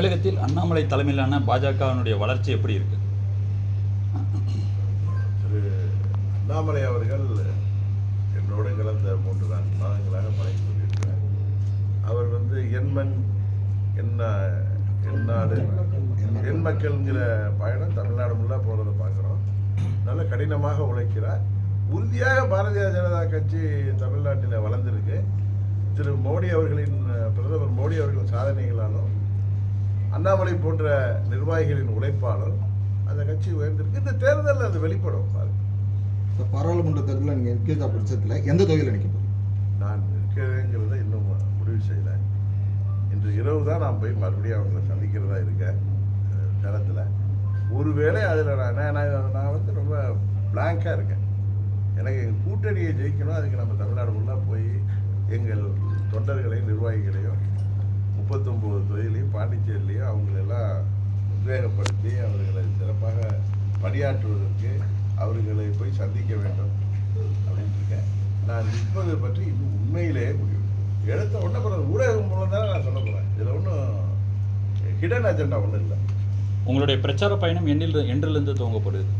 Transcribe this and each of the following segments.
தமிழகத்தில் அண்ணாமலை தலைமையிலான பாஜகவினுடைய வளர்ச்சி எப்படி இருக்கு? திரு அண்ணாமலை அவர்கள் என்னோடு கடந்த 3-4 மாதங்களாக பழகி கொண்டிருக்கிறார். அவர் எண்மண் எந்நாடு எண் மக்கள்ங்கிற பயணம் தமிழ்நாடு முல்லாக போகிறத பார்க்குறோம். நல்ல கடினமாக உழைக்கிறார். உறுதியாக பாரதிய ஜனதா கட்சி தமிழ்நாட்டில் வளர்ந்துருக்கு. திரு மோடி அவர்களின் பிரதமர் மோடி அவர்களின் சாதனைகளாலும் அண்ணாமலை போன்ற நிர்வாகிகளின் உழைப்பாலும் அந்த கட்சி உயர்ந்திருக்கு. இந்த தேர்தலில் அது வெளிப்படும். பாராளுமன்ற தேர்தலில் நீங்கள் நிற்கிறதா பட்சத்தில் எந்த தொகையில் நிற்க போகிறீங்க? நான் நிற்கிறேங்கிறத இன்னும் முடிவு செய்யலை. இன்று இரவு தான் நான் போய் மறுபடியும் அவங்களை சந்திக்கிறதா இருக்கேன் களத்தில். ஒருவேளை அதில் நான் ரொம்ப பிளாங்காக இருக்கேன். எனக்கு எங்கள் கூட்டணியை ஜெயிக்கணும். அதுக்கு நம்ம தமிழ்நாடு ஃபுல்லாக போய் எங்கள் தொண்டர்களையும் நிர்வாகிகளையும் 39 தொகுதியிலையும் பாண்டிச்சேரியிலையும் அவங்களெல்லாம் உத்வேகப்படுத்தி அவர்களை சிறப்பாக பணியாற்றுவதற்கு அவர்களை போய் சந்திக்க வேண்டும் அப்படின்னு இருக்கேன். நான் நிற்பதை பற்றி இன்னும் உண்மையிலேயே முடிவு எடுத்த உடனே அப்புறம் ஊடகம் மூலம் தான் நான் சொல்ல போகிறேன். இதில் ஒன்றும் ஹிடன் அஜெண்டா ஒன்றும் இல்லை. உங்களுடைய பிரச்சார பயணம் என்றிலிருந்து துவங்கப்படுது?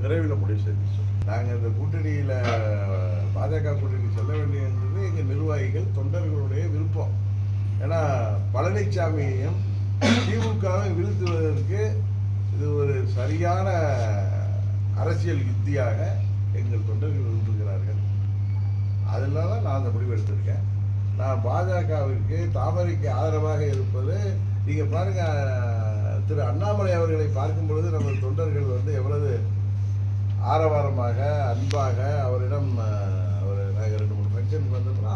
விரைவில் முடிவு செஞ்சு நாங்கள் இந்த கூட்டணியில் பாஜக கூட்டணி செல்ல வேண்டியது எங்கள் நிர்வாகிகள் தொண்டர்களுடைய விருப்பம். ஏன்னா பழனிசாமியையும் திமுகவையும் வீழ்த்துவதற்கு இது ஒரு சரியான அரசியல் யுத்தியாக எங்கள் தொண்டர்கள் விரும்புகிறார்கள். அதனால நான் அந்த முடிவு எடுத்திருக்கேன். நான் பாஜகவிற்கு தாமரைக்கு ஆதரவாக இருப்பது நீங்கள் பாருங்கள். திரு அண்ணாமலை அவர்களை பார்க்கும் பொழுது நம்ம தொண்டர்கள் எவ்வளவு ஆரவாரமாக அன்பாக அவரிடம் நாங்கள் 2-3 ஃபங்க்ஷனுக்கு வந்தோம்னா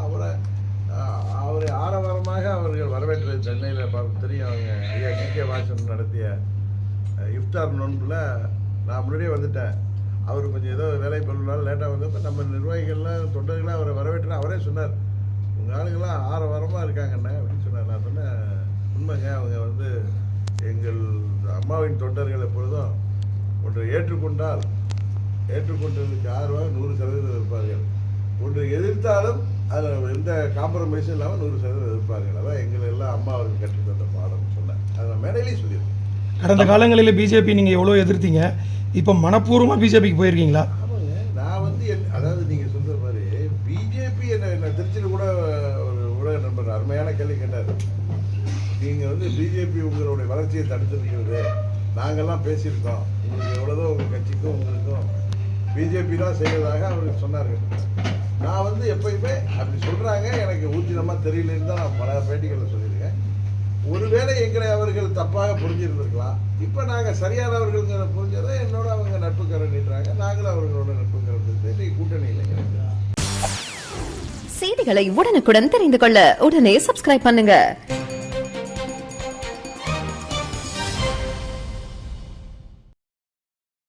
அவரை ஆரவாரமாக அவர்கள் வரவேற்றது. சென்னையில் பார்க்க தெரியும். அவங்க ஐயா கே வாசன் நடத்திய இஃப்தார் நோன்பில் நான் முன்னாடியே வந்துட்டேன். அவர் கொஞ்சம் ஏதோ வேலை பொருளால் லேட்டாக வந்தப்போ நம்ம நிர்வாகிகள்லாம் தொண்டர்களாக அவரை வரவேற்று அவரே சொன்னார், உங்கள் ஆளுங்கள்லாம் ஆரவாரமாக இருக்காங்கண்ணே அப்படின்னு சொன்னார். நான் சொன்னேன், உண்மைங்க. அவங்க எங்கள் அம்மாவின் தொண்டர்கள் எப்பொழுதும் ஒன்றை ஏற்றுக்கொண்டதுக்கு ஆதரவாக 100% இருப்பார்கள். ஒன்று எதிர்த்தாலும் அதில் எந்த காம்ப்ரமைஸும் இல்லாமல் 100% எதிர்ப்பார்கள். அதான் எங்களை எல்லாம் அம்மா அவர்கள் கற்றுத்தந்த பாடம் சொன்னேன். அதை நான் மேடையிலேயே சொல்லியிருக்கேன். கடந்த காலங்களில் பிஜேபி நீங்கள் எவ்வளோ எதிர்த்தீங்க, இப்போ மனப்பூர்வமாக பிஜேபிக்கு போயிருக்கீங்களா? ஆமாங்க. நான் அதாவது நீங்கள் சொல்கிற மாதிரி பிஜேபி என்ன திருச்சியில் கூட ஒரு ஊடக நண்பர் அருமையான கேள்வி கேட்டார். நீங்கள் பிஜேபி உங்களுடைய வளர்ச்சியை தடுத்துருக்கிறது, நாங்கள்லாம் பேசியிருக்கோம், உங்களுக்கு எவ்வளோதோ உங்கள் கட்சிக்கும் உங்களுக்கும் பிஜேபி தான் செய்வதாக அவருக்கு சொன்னார்கள். நான் எப்பயுமே அப்படி சொல்கிறாங்க, எனக்கு ஊர்ஜிதமாக தெரியலன்னு தான் நான் பல பேட்டிகளில் சொல்லியிருக்கேன். ஒருவேளை எங்களை அவர்கள் தப்பாக புரிஞ்சிருந்திருக்கலாம். இப்போ நாங்கள் சரியானவர்கள்ங்கிற புரிஞ்சதை என்னோட அவங்க நட்புக்கரை நீட்டுறாங்க. நாங்களும் அவர்களோட நட்புக்கரை நீட்டு கூட்டணியில். செய்திகளை உடனுக்குடன் தெரிந்து கொள்ள உடனே சப்ஸ்கிரைப் பண்ணுங்க.